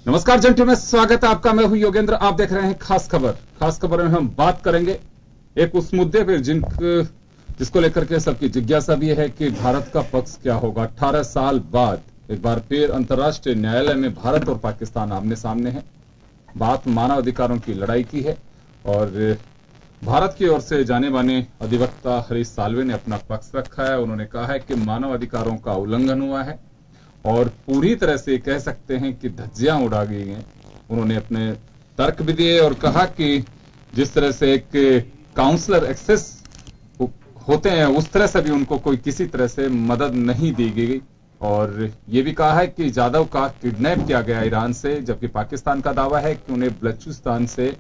नमस्कार जंटू में स्वागत है आपका। मैं हूं योगेंद्र। आप देख रहे हैं खास खबर। खास खबर में हम बात करेंगे एक उस मुद्दे पर जिसको लेकर के सबकी जिज्ञासा भी है कि भारत का पक्ष क्या होगा। 18 साल बाद एक बार फिर अंतर्राष्ट्रीय न्यायालय में भारत और पाकिस्तान आमने सामने है। बात मानव अधिकारों की लड़ाई की है और भारत की ओर से जाने माने अधिवक्ता हरीश साल्वे ने अपना पक्ष रखा है। उन्होंने कहा है कि मानव अधिकारों का उल्लंघन हुआ है और पूरी तरह से कह सकते हैं कि धज्जियां उड़ा गई हैं। उन्होंने अपने तर्क भी दिए और कहा कि जिस तरह से एक काउंसलर एक्सेस होते हैं उस तरह से भी उनको कोई किसी तरह से मदद नहीं दी गई। और ये भी कहा है कि जाधव का किडनैप किया गया ईरान से, जबकि पाकिस्तान का दावा है कि उन्हें बलूचिस्तान से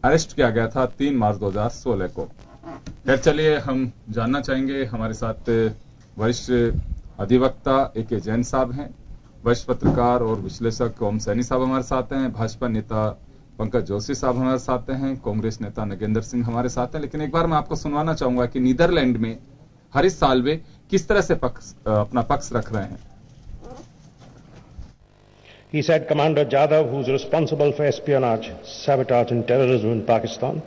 अरेस्ट किया गया था 3 मार्च 2016 को। खैर चलिए हम जानना चाहेंगे। हमारे साथ वरिष्ठ अधिवक्ता ए.के. जैन साहब हैं, वरिष्ठ पत्रकार और विश्लेषक ओम सैनी साहब हमारे साथ हैं, भाजपा नेता पंकज जोशी साहब हमारे साथ हैं, कांग्रेस नेता नगेंद्र सिंह हमारे साथ हैं। लेकिन एक बार मैं आपको सुनवाना चाहूंगा कि नीदरलैंड में हरीश साल्वे किस तरह से अपना पक्ष रख रहे हैं। He said Commander Jadhav, who is responsible for espionage, sabotage and terrorism in Pakistan,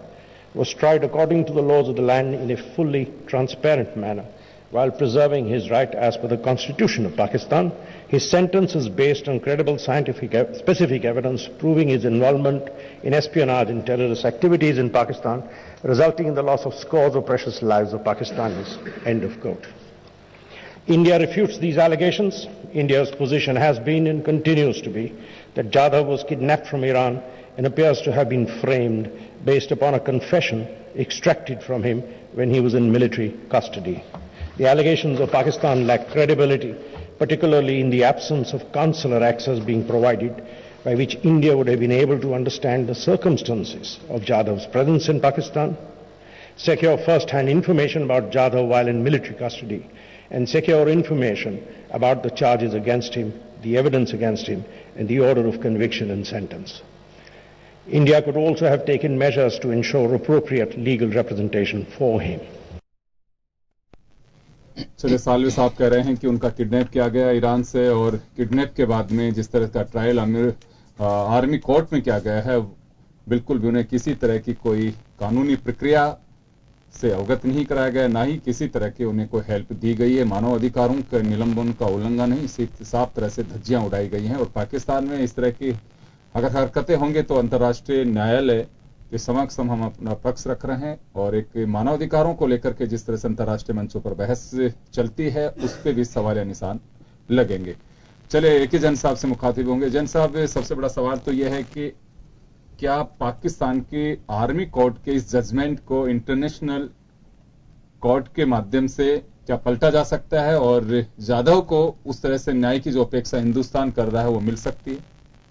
was tried according to the laws of the land in a fully transparent manner while preserving his right as per the Constitution of Pakistan. His sentence is based on credible specific evidence proving his involvement in espionage and terrorist activities in Pakistan, resulting in the loss of scores of precious lives of Pakistanis. End of quote. India refutes these allegations. India's position has been and continues to be that Jadhav was kidnapped from Iran and appears to have been framed based upon a confession extracted from him when he was in military custody. The allegations of Pakistan lack credibility, particularly in the absence of consular access being provided, by which India would have been able to understand the circumstances of Jadhav's presence in Pakistan, secure first-hand information about Jadhav while in military custody, and secure information about the charges against him, the evidence against him, and the order of conviction and sentence. India could also have taken measures to ensure appropriate legal representation for him. चलिए, साल्वे साहब कह रहे हैं कि उनका kidnap किया गया Iran से और किडनैप के बाद में जिस तरह का ट्रायल आर्मी कोर्ट में किया गया है, बिल्कुल भी उन्हें किसी तरह की कोई कानूनी प्रक्रिया से अवगत नहीं कराया गया, ना ही किसी तरह की उन्हें कोई हेल्प दी गई है। मानव अधिकारों के निलंबन का उल्लंघन है, इसी साफ तरह से धज्जियां उड़ाई गई हैं। और पाकिस्तान में इस तरह की अगर हरकतें होंगे तो अंतर्राष्ट्रीय न्यायालय के समक्ष हम अपना पक्ष रख रहे हैं। और एक मानव अधिकारों को लेकर के जिस तरह से अंतर्राष्ट्रीय मंचों पर बहस चलती है उस पर भी सवाल या निशान लगेंगे। चलिए ए.के. जैन साहब से मुखातिब होंगे। जैन साहब, सबसे बड़ा सवाल तो यह है कि क्या पाकिस्तान की आर्मी कोर्ट के इस जजमेंट को इंटरनेशनल कोर्ट के माध्यम से क्या पलटा जा सकता है और जाधव को उस तरह से न्याय की जो अपेक्षा हिंदुस्तान कर रहा है वो मिल सकती है?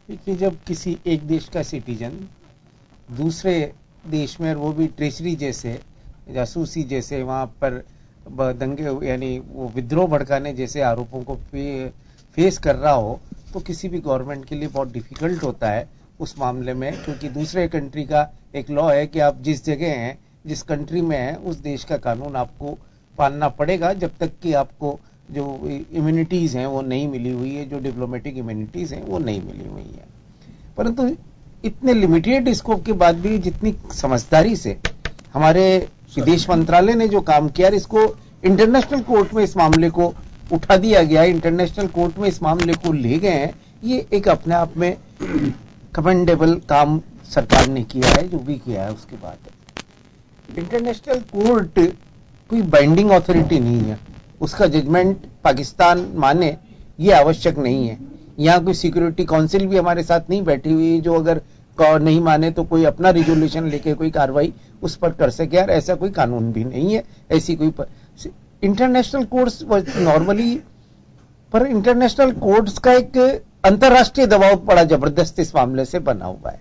देखिए, जब किसी एक देश का सिटीजन दूसरे देश में, वो भी ट्रेचरी जैसे, जासूसी जैसे, वहां पर दंगे यानी वो विद्रोह भड़काने जैसे आरोपों को फेस कर रहा हो, तो किसी भी गवर्नमेंट के लिए बहुत डिफिकल्ट होता है उस मामले में। क्योंकि दूसरे कंट्री का एक लॉ है कि आप जिस जगह हैं, जिस कंट्री में हैं, उस देश का कानून आपको पालना पड़ेगा जब तक कि आपको जो इम्यूनिटीज हैं वो नहीं मिली हुई है, जो डिप्लोमेटिक इम्यूनिटीज हैं वो नहीं मिली हुई है। परंतु इतने लिमिटेड स्कोप के बाद भी जितनी समझदारी से हमारे विदेश मंत्रालय ने जो काम किया, इसको इंटरनेशनल कोर्ट में इस मामले को उठा दिया गया, इंटरनेशनल कोर्ट में इस मामले को ले गए हैं, ये एक अपने आप में कमेंडेबल काम सरकार ने किया है। जो भी किया है उसके बाद इंटरनेशनल कोर्ट कोई बाइंडिंग अथॉरिटी नहीं है, उसका जजमेंट पाकिस्तान माने ये आवश्यक नहीं है। यहाँ कोई सिक्योरिटी काउंसिल भी हमारे साथ नहीं बैठी हुई है जो अगर नहीं माने तो कोई अपना रिजोल्यूशन लेके कोई कार्रवाई उस पर कर सके। यार ऐसा कोई कानून भी नहीं है, ऐसी कोई इंटरनेशनल कोर्ट्स नॉर्मली, पर इंटरनेशनल कोर्ट्स का एक अंतर्राष्ट्रीय दबाव बड़ा जबरदस्त इस मामले से बना हुआ है।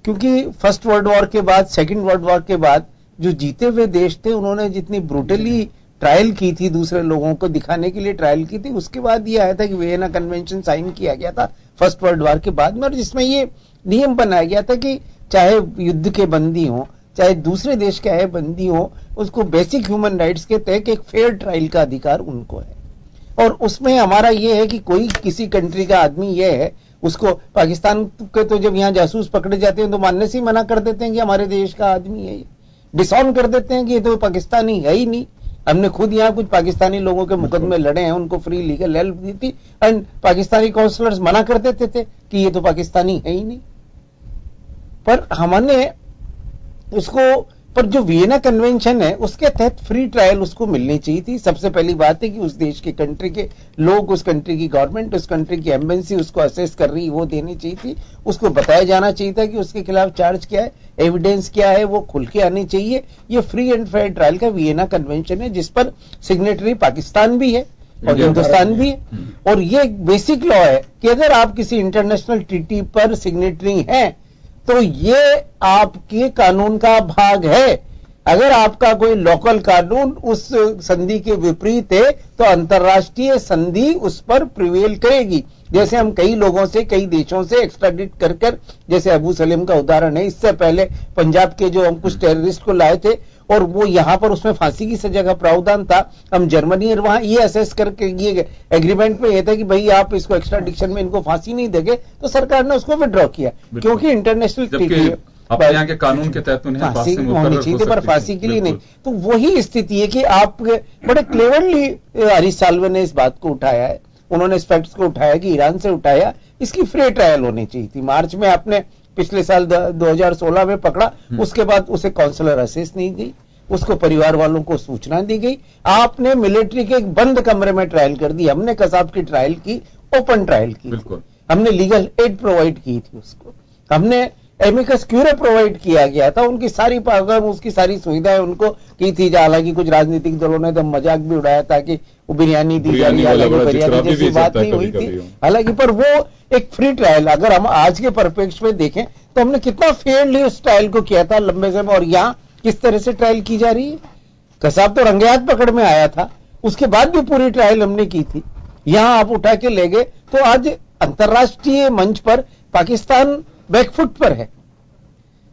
क्योंकि फर्स्ट वर्ल्ड वॉर के बाद, सेकेंड वर्ल्ड वॉर के बाद जो जीते हुए देश थे उन्होंने जितनी ब्रूटली ट्रायल की थी, दूसरे लोगों को दिखाने के लिए ट्रायल की थी, उसके बाद ये आया था कि वियना कन्वेंशन साइन किया गया था फर्स्ट वर्ल्ड वॉर के बाद में, और जिसमें ये नियम बनाया गया था कि चाहे युद्ध के बंदी हो, चाहे दूसरे देश के आए बंदी हो, उसको बेसिक ह्यूमन राइट्स के तहत एक फेयर ट्रायल का अधिकार उनको है। और उसमें हमारा ये है कि कोई किसी कंट्री का आदमी ये है उसको पाकिस्तान के तो जब यहाँ जासूस पकड़े जाते हैं तो मानने से ही मना कर देते हैं कि हमारे देश का आदमी है, ये डिसऑन कर देते हैं कि ये तो पाकिस्तानी है ही नहीं। हमने खुद यहाँ कुछ पाकिस्तानी लोगों के मुकदमे लड़े हैं, उनको फ्री लीगल हेल्प दी थी एंड पाकिस्तानी काउंसलर्स मना कर देते थे कि ये तो पाकिस्तानी है ही नहीं। पर हमने उसको, पर जो वियना कन्वेंशन है उसके तहत फ्री ट्रायल उसको मिलनी चाहिए थी। सबसे पहली बात है कि उस देश के कंट्री के लोग, उस कंट्री की गवर्नमेंट, उस कंट्री की एम्बेसी उसको असेस कर रही, वो देनी चाहिए थी। उसको बताया जाना चाहिए था कि उसके खिलाफ चार्ज क्या है, एविडेंस क्या है, वो खुल के आनी चाहिए। ये फ्री एंड फेयर ट्रायल का वियना कन्वेंशन है जिस पर सिग्नेटरी पाकिस्तान भी है और हिंदुस्तान भी है, और ये एक बेसिक लॉ है कि अगर आप किसी इंटरनेशनल ट्रीटी पर सिग्नेटरी हैं तो ये आपके कानून का भाग है। अगर आपका कोई लोकल कानून उस संधि के विपरीत है तो अंतर्राष्ट्रीय संधि उस पर प्रिवेल करेगी। जैसे हम कई लोगों से, कई देशों से एक्स्ट्राडिट कर कर, जैसे अबू सलेम का उदाहरण है, इससे पहले पंजाब के जो हम कुछ टेररिस्ट को लाए थे और वो यहां पर उसमें फांसी की सजा का प्रावधान था, हम जर्मनी और वहां ये असेस करके ये एग्रीमेंट में ये था कि भाई आप इसको एक्स्ट्राडिक्शन में इनको फांसी नहीं देंगे, तो सरकार ने उसको विड्रॉ किया क्योंकि इंटरनेशनल ट्रीटी है, अपने यहाँ के कानून के तहत उन्हें फांसी होनी चाहिए थी, पर फांसी के लिए नहीं। तो वही स्थिति है कि आप बड़े क्लेवरली हरीश साल्वे ने इस बात को उठाया है, उन्होंने इस फैक्ट्स को उठाया कि ईरान से उठाया, इसकी फ्री ट्रायल होनी चाहिए थी। मार्च में आपने पिछले साल 2016 में पकड़ा, उसके बाद उसे काउंसलर असेस नहीं दी, उसको परिवार वालों को सूचना दी गई, आपने मिलिट्री के एक बंद कमरे में ट्रायल कर दी। हमने कसाब की ट्रायल की, ओपन ट्रायल की, हमने लीगल एड प्रोवाइड की थी उसको, हमने एमिकस क्यूरे प्रोवाइड किया गया था, उनकी सारी उसकी सारी सुविधाएं उनको की थी। हालांकि कुछ राजनीतिक दलों ने तो मजाक भी उड़ाया था कि वो बिरयानी दी जा रही है, बिरयानी जैसी बात नहीं हुई थी हालांकि, पर वो एक फ्री ट्रायल, अगर हम आज के परिप्रेक्ष्य में देखें तो हमने कितना फेयरली उस ट्रायल को किया था लंबे समय, और यहाँ किस तरह से ट्रायल की जा रही है। कसाब तो रंगे हाथ पकड़ में आया था, उसके बाद भी पूरी ट्रायल हमने की थी, यहां आप उठा के ले गए। तो आज अंतर्राष्ट्रीय मंच पर पाकिस्तान बैकफुट पर है,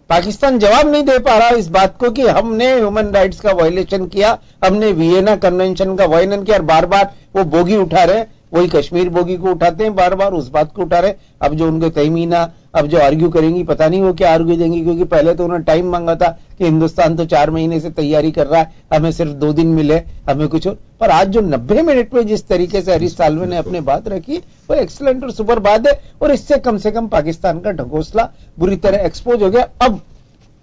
पाकिस्तान जवाब नहीं दे पा रहा इस बात को कि हमने ह्यूमन राइट्स का वायलेशन किया, हमने वियना कन्वेंशन का वायलेशन किया, और बार बार वो बोगी उठा रहे, वही कश्मीर बोगी को उठाते हैं, बार बार उस बात को उठा रहे। अब जो उनके तहमीना अब जो आर्ग्यू करेंगी, पता नहीं वो क्या आर्ग्यू देंगी, क्योंकि पहले तो उन्होंने टाइम मांगा था कि हिंदुस्तान तो 4 महीने से तैयारी कर रहा है, हमें सिर्फ 2 दिन मिले, हमें कुछ और। पर आज जो 90 मिनट में जिस तरीके से हरीश साल्वे ने अपनी बात रखी वो एक्सीलेंट और सुपर बात है, और इससे कम से कम पाकिस्तान का ढकोसला बुरी तरह एक्सपोज हो गया। अब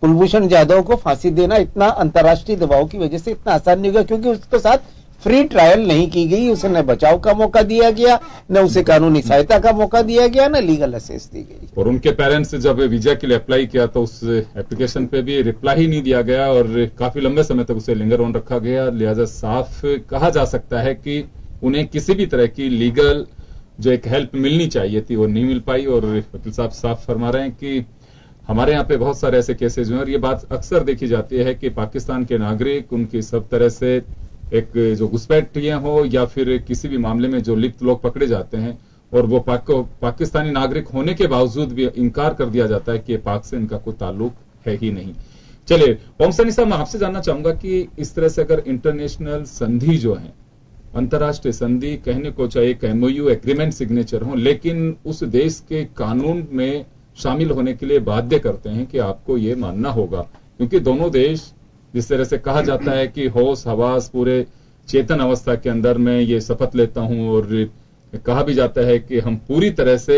कुलभूषण जाधव को फांसी देना इतना अंतर्राष्ट्रीय दबाव की वजह से इतना आसान नहीं होगा, क्योंकि उसके साथ फ्री ट्रायल नहीं की गई, उसे न बचाव का मौका दिया गया, न उसे कानूनी सहायता का मौका दिया गया, न लीगल असेस दी गई। और उनके पेरेंट्स जब वीजा के लिए अप्लाई किया तो उस एप्लीकेशन पे भी रिप्लाई ही नहीं दिया गया और काफी लंबे समय तक उसे लिंगर ऑन रखा गया। लिहाजा साफ कहा जा सकता है कि उन्हें किसी भी तरह की लीगल जो एक हेल्प मिलनी चाहिए थी वो नहीं मिल पाई। और वकील साहब साफ फरमा रहे हैं कि हमारे यहाँ पे बहुत सारे ऐसे केसेज हुए और ये बात अक्सर देखी जाती है कि पाकिस्तान के नागरिक, उनकी सब तरह से एक जो घुसपैठियां हो या फिर किसी भी मामले में जो लिप्त लोग पकड़े जाते हैं और वो पाकिस्तानी नागरिक होने के बावजूद भी इनकार कर दिया जाता है कि पाक से इनका कोई ताल्लुक है ही नहीं। चलिए ओम सैनी साहब, मैं आपसे जानना चाहूंगा कि इस तरह से अगर इंटरनेशनल संधि जो है, अंतर्राष्ट्रीय संधि कहने को चाहे एक MOU एग्रीमेंट सिग्नेचर हो, लेकिन उस देश के कानून में शामिल होने के लिए बाध्य करते हैं कि आपको ये मानना होगा, क्योंकि दोनों देश जिस तरह से कहा जाता है कि होश हवास पूरे चेतन अवस्था के अंदर मैं ये शपथ लेता हूं, और कहा भी जाता है कि हम पूरी तरह से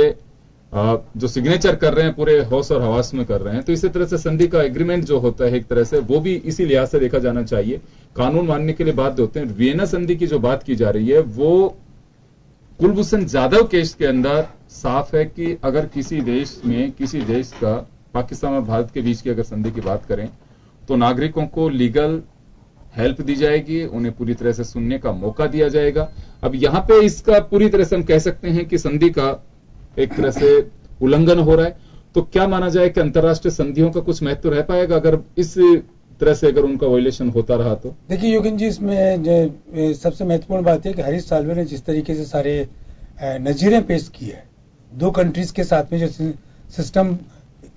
जो सिग्नेचर कर रहे हैं पूरे होश और हवास में कर रहे हैं। तो इसी तरह से संधि का एग्रीमेंट जो होता है एक तरह से वो भी इसी लिहाज से देखा जाना चाहिए, कानून मानने के लिए बाध्य होते हैं। वियना संधि की जो बात की जा रही है वो कुलभूषण जाधव केस के अंदर साफ है कि अगर किसी देश में, किसी देश का पाकिस्तान और भारत के बीच की अगर संधि की बात करें तो नागरिकों को लीगल हेल्प दी जाएगी, उन्हें पूरी तरह से सुनने का मौका दिया जाएगा। अब यहां पे इसका पूरी तरह से हम कह सकते हैं कि संधि का एक तरह से उल्लंघन हो रहा है। तो क्या माना जाए कि अंतर्राष्ट्रीय संधियों का कुछ महत्व रह पाएगा अगर इस तरह से अगर उनका वायलेशन होता रहा तो? देखिए योगिन जी, इसमें सबसे महत्वपूर्ण बात है कि हरीश साल्वे ने जिस तरीके से सारे नजीरें पेश की है 2 कंट्रीज के साथ में, जो सिस्टम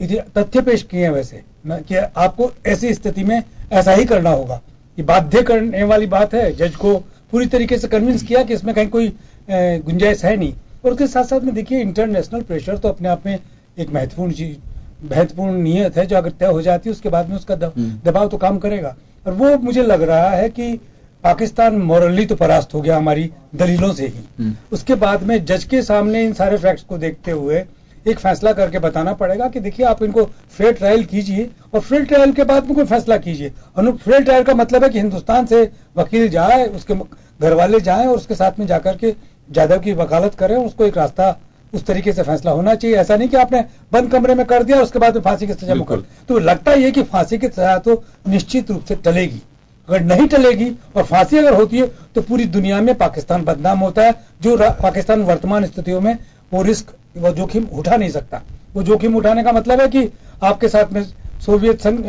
तथ्य पेश किए हैं वैसे न, कि आपको ऐसी स्थिति में ऐसा ही करना होगा, ये बाध्य करने वाली बात है। जज को पूरी तरीके से कन्विंस किया कि इसमें कहीं कोई गुंजाइश है नहीं, और उसके साथ साथ में देखिए इंटरनेशनल प्रेशर तो अपने आप में एक महत्वपूर्ण नियत है, जो अगर तय हो जाती है उसके बाद में उसका दबाव तो काम करेगा। और वो मुझे लग रहा है कि पाकिस्तान मॉरली तो परास्त हो गया हमारी दलीलों से ही। उसके बाद में जज के सामने इन सारे फैक्ट्स को देखते हुए एक फैसला करके बताना पड़ेगा कि देखिए आप इनको फेयर ट्रायल कीजिए और फेयर ट्रायल के बाद में कोई फैसला कीजिए। और फेयर ट्रायल का मतलब है कि हिंदुस्तान से वकील जाए, उसके घर वाले जाएं और उसके साथ में जाकर के जाधव की वकालत करें, उसको एक रास्ता उस तरीके से फैसला होना चाहिए। ऐसा नहीं कि आपने बंद कमरे में कर दिया उसके बाद में फांसी की सजा मुकर। तो लगता ही है कि फांसी की सजा तो निश्चित रूप से टलेगी। अगर नहीं टलेगी और फांसी अगर होती है तो पूरी दुनिया में पाकिस्तान बदनाम होता है, जो पाकिस्तान वर्तमान स्थितियों में वो रिस्क, वो जोखिम उठा नहीं सकता। वो जोखिम उठाने का मतलब है कि आपके साथ में सोवियत संघ,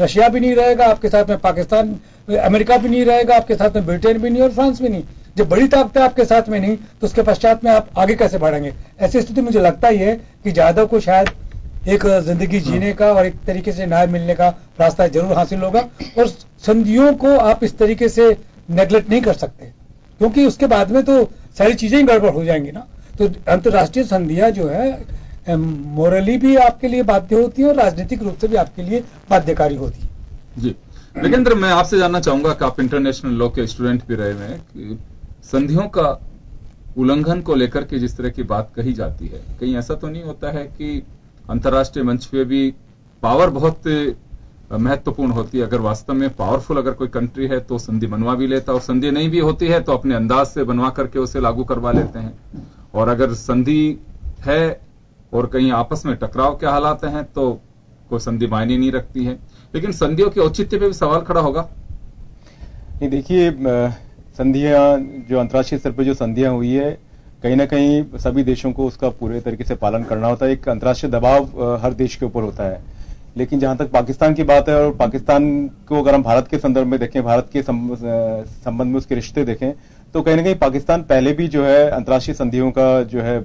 रशिया भी नहीं रहेगा, आपके साथ में पाकिस्तान, अमेरिका भी नहीं रहेगा, आपके साथ में ब्रिटेन भी नहीं और फ्रांस भी नहीं। जब बड़ी ताकतें आपके साथ में नहीं तो उसके पश्चात में आप आगे कैसे बढ़ेंगे? ऐसी स्थिति मुझे लगता ही है कि जाधव को शायद एक जिंदगी जीने का और एक तरीके से न्याय मिलने का रास्ता जरूर हासिल होगा। और संधियों को आप इस तरीके से नेग्लेक्ट नहीं कर सकते, क्योंकि उसके बाद में तो सारी चीजें ही गड़बड़ हो जाएंगी ना। तो अंतर्राष्ट्रीय संधियां जो है मोरली भी आपके लिए बाध्य होती है और राजनीतिक रूप से भी आपके लिए बाध्यकारी होती है। जी नगेंद्र, मैं आपसे जानना चाहूंगा कि आप इंटरनेशनल लॉ के स्टूडेंट भी रहे हैं, कि संधियों का उल्लंघन को लेकर के जिस तरह की बात कही जाती है, कहीं ऐसा तो नहीं होता है कि अंतर्राष्ट्रीय मंच पे भी पावर बहुत महत्वपूर्ण होती है? अगर वास्तव में पावरफुल अगर कोई कंट्री है तो संधि बनवा भी लेता, और संधि नहीं भी होती है तो अपने अंदाज से बनवा करके उसे लागू करवा लेते हैं। और अगर संधि है और कहीं आपस में टकराव के हालात हैं तो कोई संधि मायने नहीं रखती है। लेकिन संधियों के औचित्य पे भी सवाल खड़ा होगा। नहीं, देखिए संधियां जो अंतर्राष्ट्रीय स्तर पर जो संधियां हुई है, कहीं ना कहीं सभी देशों को उसका पूरे तरीके से पालन करना होता है। एक अंतर्राष्ट्रीय दबाव हर देश के ऊपर होता है। लेकिन जहां तक पाकिस्तान की बात है, और पाकिस्तान को अगर हम भारत के संदर्भ में देखें, भारत के संबंध में उसके रिश्ते देखें, तो कहीं ना कहीं पाकिस्तान पहले भी जो है अंतर्राष्ट्रीय संधियों का जो है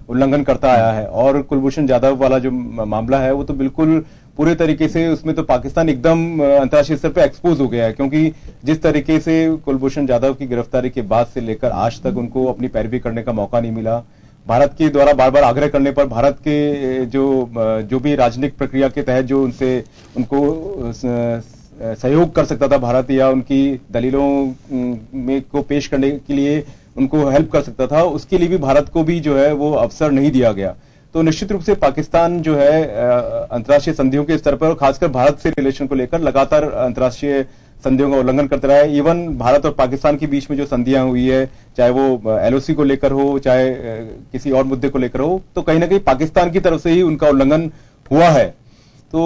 उल्लंघन करता आया है। और कुलभूषण जाधव वाला जो मामला है वो तो बिल्कुल पूरे तरीके से उसमें तो पाकिस्तान एकदम अंतर्राष्ट्रीय स्तर पर एक्सपोज हो गया है, क्योंकि जिस तरीके से कुलभूषण जाधव की गिरफ्तारी के बाद से लेकर आज तक उनको अपनी पैरवी करने का मौका नहीं मिला। भारत के द्वारा बार बार आग्रह करने पर भारत के जो भी राजनीतिक प्रक्रिया के तहत जो उनको सहयोग कर सकता था भारत, या उनकी दलीलों में को पेश करने के लिए उनको हेल्प कर सकता था, उसके लिए भी भारत को भी जो है वो अवसर नहीं दिया गया। तो निश्चित रूप से पाकिस्तान जो है अंतर्राष्ट्रीय संधियों के स्तर पर और खासकर भारत से रिलेशन को लेकर लगातार अंतर्राष्ट्रीय संधियों का उल्लंघन करता रहा है। इवन भारत और पाकिस्तान के बीच में जो संधियां हुई है, चाहे वो एलओसी को लेकर हो, चाहे किसी और मुद्दे को लेकर हो, तो कहीं ना कहीं पाकिस्तान की तरफ से ही उनका उल्लंघन हुआ है। तो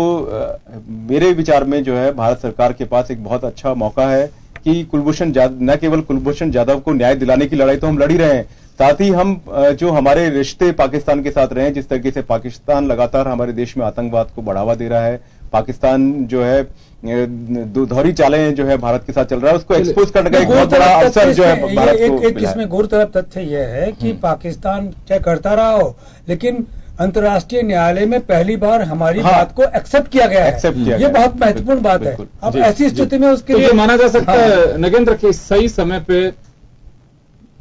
मेरे विचार में जो है भारत सरकार के पास एक बहुत अच्छा मौका है कि न केवल कुलभूषण जाधव को न्याय दिलाने की लड़ाई तो हम लड़ ही रहे हैं, साथ ही हम जो हमारे रिश्ते पाकिस्तान के साथ रहे हैं, जिस तरीके से पाकिस्तान लगातार हमारे देश में आतंकवाद को बढ़ावा दे रहा है, पाकिस्तान जो है दोहरी चालें जो है भारत के साथ चल रहा है, उसको एक्सपोज करने का एक बहुत बड़ा अवसर जो है भारत को मिला है। इसमें गौरतलब तथ्य यह है कि पाकिस्तान चाहे करता रहा हो, लेकिन अंतर्राष्ट्रीय न्यायालय में पहली बार हमारी बात को एक्सेप्ट किया गया है। ये बहुत महत्वपूर्ण बात है। अब ऐसी स्थिति में उसके लिए माना जा सकता है नगेंद्र कि सही समय पे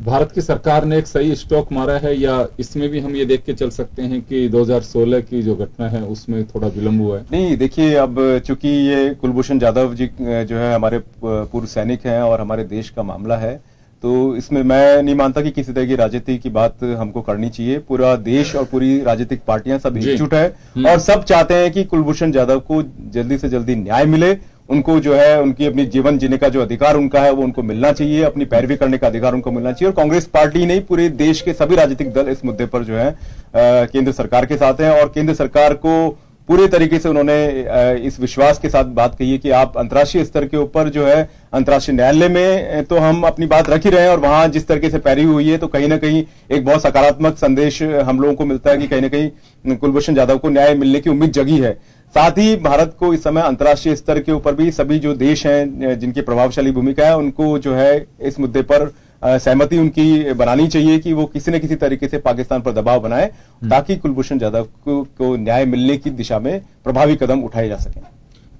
भारत की सरकार ने एक सही स्टॉक मारा है, या इसमें भी हम ये देख के चल सकते हैं कि 2016 की जो घटना है उसमें थोड़ा विलंब हुआ है? नहीं, देखिए अब चूंकि ये कुलभूषण जाधव जी जो है हमारे पूर्व सैनिक हैं और हमारे देश का मामला है, तो इसमें मैं नहीं मानता कि किसी तरह की राजनीति की बात हमको करनी चाहिए। पूरा देश और पूरी राजनीतिक पार्टियां सब एकजुट है और सब चाहते हैं कि कुलभूषण जाधव को जल्दी से जल्दी न्याय मिले। उनको जो है उनकी अपनी जीवन जीने का जो अधिकार उनका है वो उनको मिलना चाहिए, अपनी पैरवी करने का अधिकार उनको मिलना चाहिए। और कांग्रेस पार्टी नहीं, पूरे देश के सभी राजनीतिक दल इस मुद्दे पर जो है केंद्र सरकार के साथ हैं, और केंद्र सरकार को पूरे तरीके से उन्होंने इस विश्वास के साथ बात कही है कि आप अंतर्राष्ट्रीय स्तर के ऊपर जो है अंतर्राष्ट्रीय न्यायालय में तो हम अपनी बात रख ही रहे हैं, और वहां जिस तरीके से पैरवी हुई है तो कहीं ना कहीं एक बहुत सकारात्मक संदेश हम लोगों को मिलता है कि कहीं ना कहीं कुलभूषण जाधव को न्याय मिलने की उम्मीद जगी है। साथ ही भारत को इस समय अंतर्राष्ट्रीय स्तर के ऊपर भी सभी जो देश हैं जिनकी प्रभावशाली भूमिका है उनको जो है इस मुद्दे पर सहमति उनकी बनानी चाहिए कि वो किसी न किसी तरीके से पाकिस्तान पर दबाव बनाए ताकि कुलभूषण जाधव को न्याय मिलने की दिशा में प्रभावी कदम उठाए जा सकें।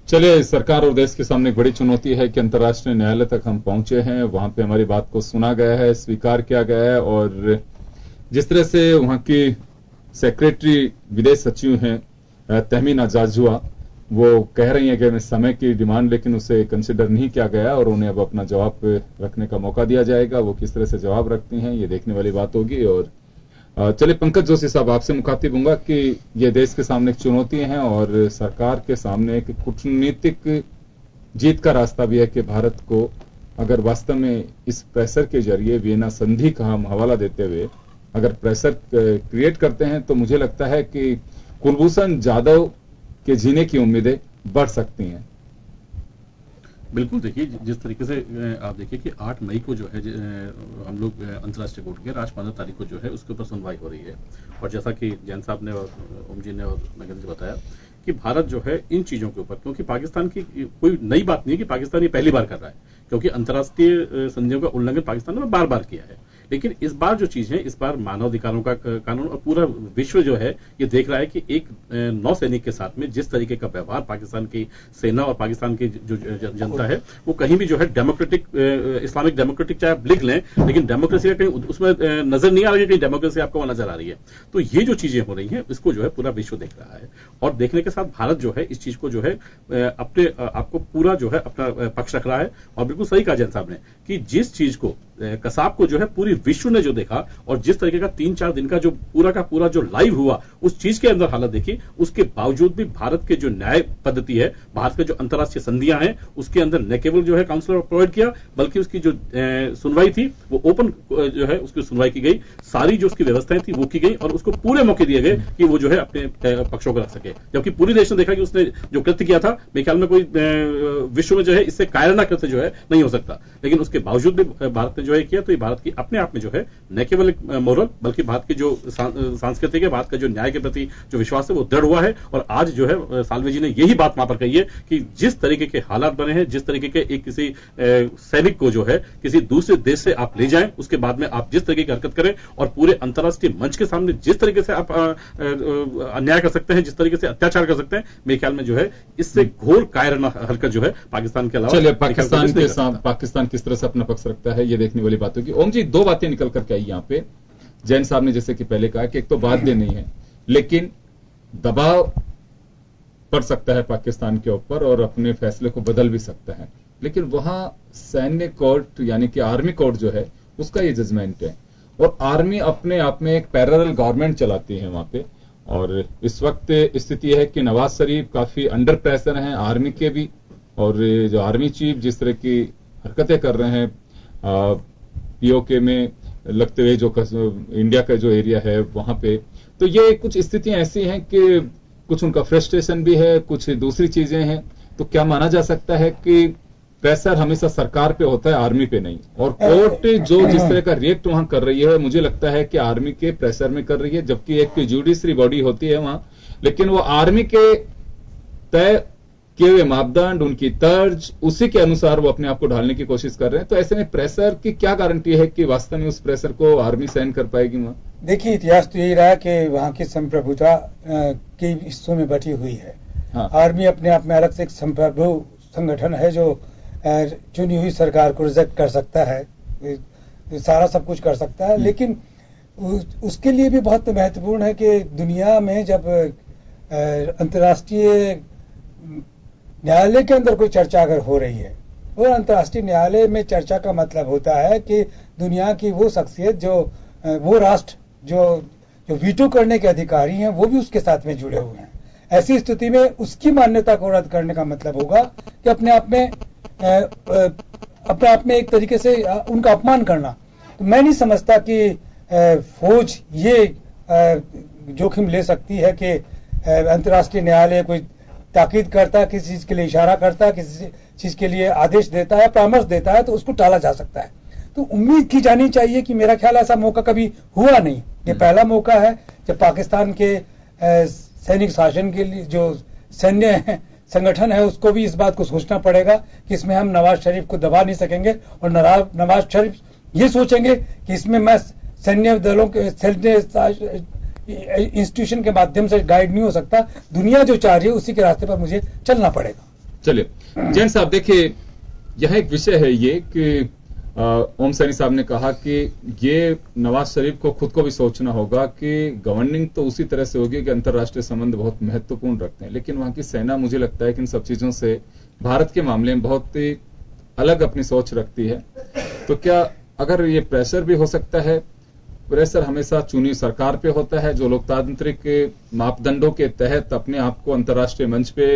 चलिए, सरकार और देश के सामने एक बड़ी चुनौती है कि अंतर्राष्ट्रीय न्यायालय तक हम पहुंचे हैं, वहां पे हमारी बात को सुना गया है, स्वीकार किया गया है, और जिस तरह से वहां की सेक्रेटरी विदेश सचिव हैं तहमीना जाजुआ, वो कह रही हैं कि समय की डिमांड, लेकिन उसे कंसिडर नहीं किया गया और उन्हें अब अपना जवाब रखने का मौका दिया जाएगा। वो किस तरह से जवाब रखती हैं ये देखने वाली बात होगी। और चलिए पंकज जोशी साहब, आपसे मुखातिब हूंगा कि ये देश के सामने एक चुनौती है और सरकार के सामने एक कूटनीतिक जीत का रास्ता भी है कि भारत को अगर वास्तव में इस प्रेशर के जरिए वियना संधि का हम हवाला देते हुए अगर प्रेशर क्रिएट करते हैं तो मुझे लगता है कि कुलभूषण जाधव के जीने की उम्मीदें बढ़ सकती हैं। बिल्कुल, देखिए जिस तरीके से आप देखिए कि 8 मई को जो है हम लोग अंतर्राष्ट्रीय कोर्ट के, आज 15 तारीख को जो है उसके ऊपर सुनवाई हो रही है। और जैसा कि जैन साहब ने और ओम जी ने और नगेंद्र जी बताया कि भारत जो है इन चीजों के ऊपर, क्योंकि पाकिस्तान की कोई नई बात नहीं है कि पाकिस्तान ये पहली बार कर रहा है, क्योंकि अंतर्राष्ट्रीय संधियों का उल्लंघन पाकिस्तान ने बार बार किया है। लेकिन इस बार जो चीज है, इस बार मानवाधिकारों का कानून और पूरा विश्व जो है ये देख रहा है कि एक नौसैनिक के साथ में जिस तरीके का व्यवहार पाकिस्तान की सेना और पाकिस्तान की जो जनता है वो कहीं भी जो है डेमोक्रेटिक, इस्लामिक डेमोक्रेटिक चाहे आप लिख लें, लेकिन डेमोक्रेसी का कहीं उसमें नजर नहीं आ रही है, कहीं डेमोक्रेसी आपको वहां नजर आ रही है। तो ये जो चीजें हो रही हैं इसको जो है पूरा विश्व देख रहा है और देखने के साथ भारत जो है इस चीज को जो है अपने आपको पूरा जो है अपना पक्ष रख रहा है। और बिल्कुल सही कहा जैन साहब ने कि जिस चीज को कसाब को जो है पूरी विश्व ने जो देखा और जिस तरीके का 3-4 दिन का जो पूरा का पूरा जो लाइव हुआ उस चीज के अंदर हालत देखी, उसके बावजूद भी भारत के जो न्याय पद्धति है, भारत के जो अंतर्राष्ट्रीय संधियां हैं उसके अंदर न केवल जो है काउंसिलर प्रोवाइड किया बल्कि उसकी जो सुनवाई थी वो ओपन जो है उसकी सुनवाई की गई, सारी जो उसकी व्यवस्थाएं थी वो की गई और उसको पूरे मौके दिए गए कि वो जो है अपने पक्षों को रख सके। जबकि पूरी देश ने देखा कि उसने जो कृत्य किया था मेरे ख्याल में कोई विश्व में जो है इससे कायरना कृत्य जो है नहीं हो सकता, लेकिन उसके बावजूद भी भारत ने जो है किया। तो ये भारत की अपने आप में जो है न केवल एक मोरल बल्कि भारत की जो सांस्कृतिक है, भारत का जो न्याय के प्रति जो विश्वास है वो दृढ़ हुआ है। और आज जो है साल्वे जी ने यही बात वहां पर कही है कि जिस तरीके के हालात बने हैं, जिस तरीके के एक किसी सैनिक को जो है किसी दूसरे देश से आप ले जाएं, उसके बाद में आप जिस तरीके की हरकत करें और पूरे अंतर्राष्ट्रीय मंच के सामने जिस तरीके से आप अन्याय कर सकते हैं, जिस तरीके से अत्याचार कर सकते हैं, मेरे ख्याल में जो है इससे घोर कायरना हरकत जो है पाकिस्तान के अलावा चलिए पाकिस्तान किस तरह से अपना पक्ष रखता है ये देखने वाली बात होगी। ओम जी, 2 बातें निकल करके आई यहाँ पे। जैन साहब ने जैसे कि पहले कहा कि एक तो बाध्य नहीं है लेकिन दबाव पड़ सकता है पाकिस्तान के ऊपर और अपने फैसले को बदल भी सकता है, लेकिन वहां सैन्य कोर्ट यानी कि आर्मी कोर्ट जो है उसका ये जजमेंट है और आर्मी अपने आप में एक पैरेलल गवर्नमेंट चलाती है वहां पे। और इस वक्त स्थिति है कि नवाज शरीफ काफी अंडर प्रेशर हैं आर्मी के भी, और जो आर्मी चीफ जिस तरह की हरकतें कर रहे हैं पीओके में लगते हुए जो इंडिया का जो एरिया है वहां पे, तो ये कुछ स्थितियां ऐसी हैं कि कुछ उनका फ्रस्ट्रेशन भी है, कुछ दूसरी चीजें हैं। तो क्या माना जा सकता है कि प्रेशर हमेशा सरकार पे होता है, आर्मी पे नहीं, और कोर्ट जो जिस तरह का रिएक्ट वहां कर रही है मुझे लगता है कि आर्मी के प्रेशर में कर रही है, जबकि एक जुडिशरी बॉडी होती है वहां, लेकिन वो आर्मी के तय किए हुए मापदंड, उनकी तर्ज, उसी के अनुसार वो अपने आप को ढालने की कोशिश कर रहे हैं। तो ऐसे में प्रेशर की क्या गारंटी है कि वास्तव में उस प्रेशर को आर्मी सहन कर पाएगी वहां? देखिए, इतिहास तो यही रहा कि वहां की संप्रभुता के हिस्सों में बटी हुई है। हाँ। आर्मी अपने आप में अलग से एक संप्रभु संगठन है जो चुनी हुई सरकार को रिजेक्ट कर सकता है, सारा सब कुछ कर सकता है, लेकिन उसके लिए भी बहुत महत्वपूर्ण है कि दुनिया में जब अंतर्राष्ट्रीय न्यायालय के अंदर कोई चर्चा अगर हो रही है, और अंतर्राष्ट्रीय न्यायालय में चर्चा का मतलब होता है कि दुनिया की वो शख्सियत जो वो राष्ट्र जो वीटो करने के अधिकारी हैं वो भी उसके साथ में जुड़े हुए हैं। ऐसी स्थिति में उसकी मान्यता को रद्द करने का मतलब होगा कि अपने आप में एक तरीके से उनका अपमान करना। तो मैं नहीं समझता कि फौज ये जोखिम ले सकती है कि अंतर्राष्ट्रीय न्यायालय कोई ताकीद करता है, किसी चीज के लिए इशारा करता है, किसी चीज के लिए आदेश देता है, परामर्श देता है, तो उसको टाला जा सकता है। तो उम्मीद की जानी चाहिए कि मेरा ख्याल ऐसा मौका कभी हुआ नहीं, ये पहला मौका है जब पाकिस्तान के सैनिक शासन के लिए जो सैन्य संगठन है उसको भी इस बात को सोचना पड़ेगा कि इसमें हम नवाज शरीफ को दबा नहीं सकेंगे, और नवाज शरीफ ये सोचेंगे कि इसमें मैं सैन्य दलों के सैन्य इंस्टीट्यूशन के माध्यम से गाइड नहीं हो सकता। दुनिया जो चाह रही है उसी के रास्ते पर मुझे चलना पड़ेगा। चलिए जैन साहब, देखिए यह एक विषय है ये कि ओम सैनी साहब ने कहा कि ये नवाज शरीफ को खुद को भी सोचना होगा कि गवर्निंग तो उसी तरह से होगी कि अंतर्राष्ट्रीय संबंध बहुत महत्वपूर्ण रखते हैं, लेकिन वहां की सेना मुझे लगता है कि इन सब चीजों से भारत के मामले में बहुत ही अलग अपनी सोच रखती है। तो क्या अगर ये प्रेशर भी हो सकता है, प्रेशर हमेशा चुनी सरकार पे होता है जो लोकतांत्रिक मापदंडों के तहत अपने आप को अंतर्राष्ट्रीय मंच पे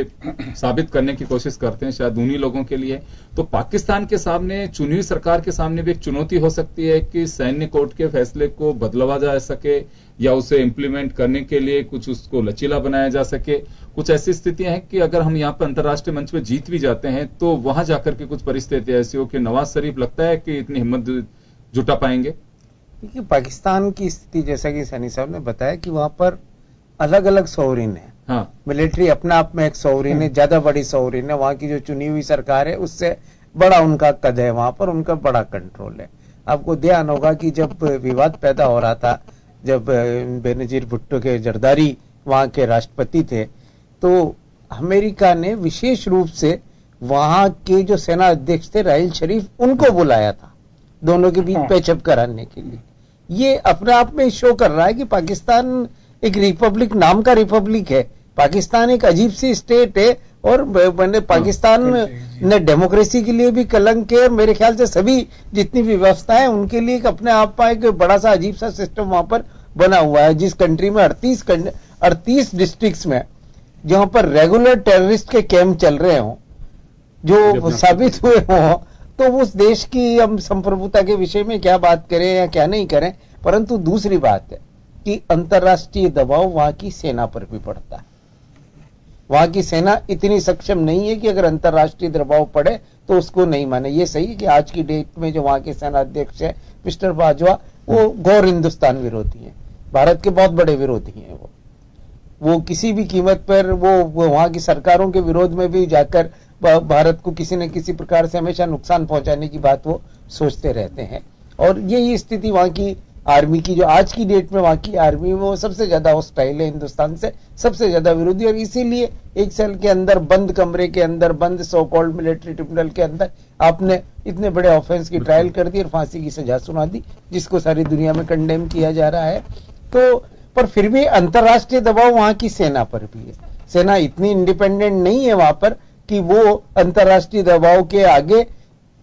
साबित करने की कोशिश करते हैं, शायद उन्हीं लोगों के लिए। तो पाकिस्तान के सामने, चुनी हुई सरकार के सामने भी एक चुनौती हो सकती है कि सैन्य कोर्ट के फैसले को बदलवा जा सके या उसे इंप्लीमेंट करने के लिए कुछ उसको लचीला बनाया जा सके। कुछ ऐसी स्थितियां हैं कि अगर हम यहां पर अंतर्राष्ट्रीय मंच पे जीत भी जाते हैं तो वहां जाकर के कुछ परिस्थितियां ऐसी हो कि नवाज शरीफ लगता है कि इतनी हिम्मत जुटा पाएंगे। देखिए, पाकिस्तान की स्थिति जैसा कि सैनी साहब ने बताया कि वहां पर अलग अलग सोवरिन है। हाँ, मिलिट्री अपने आप में एक सोवरिन है, ज्यादा बड़ी सोवरिन है। वहां की जो चुनी हुई सरकार है उससे बड़ा उनका कद है, वहां पर उनका बड़ा कंट्रोल है। आपको ध्यान होगा कि जब विवाद पैदा हो रहा था, जब बेनजीर भुट्टो के जरदारी वहां के राष्ट्रपति थे, तो अमेरिका ने विशेष रूप से वहां के जो सेना अध्यक्ष थे राहिल शरीफ, उनको बुलाया था दोनों के बीच पैचअप कराने के लिए। ये अपने आप में शो कर रहा है कि पाकिस्तान एक रिपब्लिक नाम का रिपब्लिक है। पाकिस्तान एक अजीब सी स्टेट है और मैंने पाकिस्तान ने डेमोक्रेसी के लिए भी कलंक है। मेरे ख्याल से सभी जितनी भी व्यवस्था है उनके लिए एक अपने आप में एक बड़ा सा अजीब सा सिस्टम वहां पर बना हुआ है। जिस कंट्री में 38 डिस्ट्रिक्ट्स में जहां पर रेगुलर टेररिस्ट के कैंप चल रहे हों, जो साबित हुए हों, तो उस देश की हम संप्रभुता के विषय में क्या बात करें या क्या नहीं करें। परंतु दूसरी बात है कि अंतर्राष्ट्रीय दबाव वहां की सेना पर भी पड़ता है। वहां की सेना इतनी सक्षम नहीं है कि अगर अंतर्राष्ट्रीय दबाव पड़े तो उसको नहीं माने। ये सही है कि आज की डेट में जो वहां के सेना अध्यक्ष है मिस्टर बाजवा, वो गौर हिंदुस्तान विरोधी है, भारत के बहुत बड़े विरोधी हैं। वो किसी भी कीमत पर वो वहां की सरकारों के विरोध में भी जाकर भारत को किसी न किसी प्रकार से हमेशा नुकसान पहुंचाने की बात वो सोचते रहते हैं। और यही स्थिति वहां की आर्मी की, जो आज की डेट में वहां की आर्मी वो सबसे ज्यादा हॉस्टाइल है, हिंदुस्तान से सबसे ज्यादा विरोधी। और इसीलिए एक सेल के अंदर, बंद कमरे के अंदर, बंद सो कॉल्ड मिलिट्री ट्रिब्यूनल के अंदर आपने इतने बड़े ऑफेंस की ट्रायल कर दी और फांसी की सजा सुना दी, जिसको सारी दुनिया में कंडेम किया जा रहा है। तो पर फिर भी अंतर्राष्ट्रीय दबाव वहां की सेना पर भी है। सेना इतनी इंडिपेंडेंट नहीं है वहां पर कि वो अंतर्राष्ट्रीय दबाव के आगे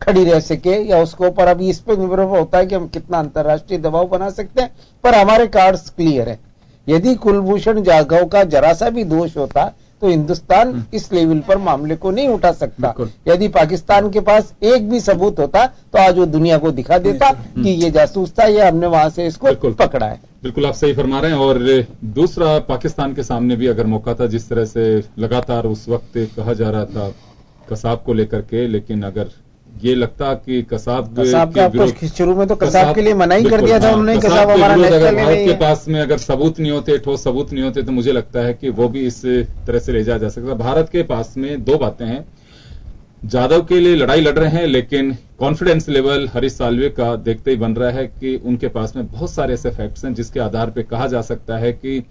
खड़ी रह सके या उसको ऊपर। अभी इस पर निर्भर होता है कि हम कितना अंतर्राष्ट्रीय दबाव बना सकते हैं। पर हमारे कार्ड्स क्लियर है। यदि कुलभूषण जाधव का जरा सा भी दोष होता तो हिंदुस्तान इस लेवल पर मामले को नहीं उठा सकता। यदि पाकिस्तान के पास एक भी सबूत होता तो आज वो दुनिया को दिखा देता कि ये जासूस था, ये हमने वहां से इसको पकड़ा है। बिल्कुल आप सही फरमा रहे हैं। और दूसरा, पाकिस्तान के सामने भी अगर मौका था, जिस तरह से लगातार उस वक्त कहा जा रहा था कसाब को लेकर के, लेकिन अगर ये लगता कि कसाब का शुरू में तो कसाब के लिए मना ही कर दिया था उन्होंने। कसाब हमारा अगर भारत के पास में अगर सबूत नहीं होते, ठोस सबूत नहीं होते, तो मुझे लगता है कि वो भी इस तरह से ले जाया जा सकता। भारत के पास में दो बातें हैं, जाधव के लिए लड़ाई लड़ रहे हैं, लेकिन कॉन्फिडेंस लेवल हरीश साल्वे का देखते ही बन रहा है कि उनके पास में बहुत सारे ऐसे फैक्ट्स हैं जिसके आधार पर कहा जा सकता है कि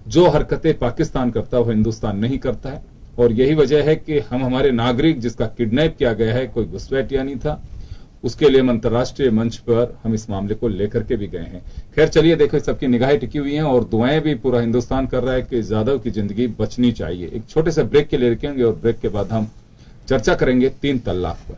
जो हरकतें पाकिस्तान करता है वो हिंदुस्तान नहीं करता है। और यही वजह है कि हम हमारे नागरिक जिसका किडनैप किया गया है, कोई घुसपैठिया नहीं था, उसके लिए हम अंतर्राष्ट्रीय मंच पर हम इस मामले को लेकर के भी गए हैं। खैर चलिए, देखो सबकी निगाहें टिकी हुई हैं और दुआएं भी पूरा हिंदुस्तान कर रहा है कि जाधव की जिंदगी बचनी चाहिए। एक छोटे से ब्रेक के लिए रुकेंगे और ब्रेक के बाद हम चर्चा करेंगे 3 तलाक पर।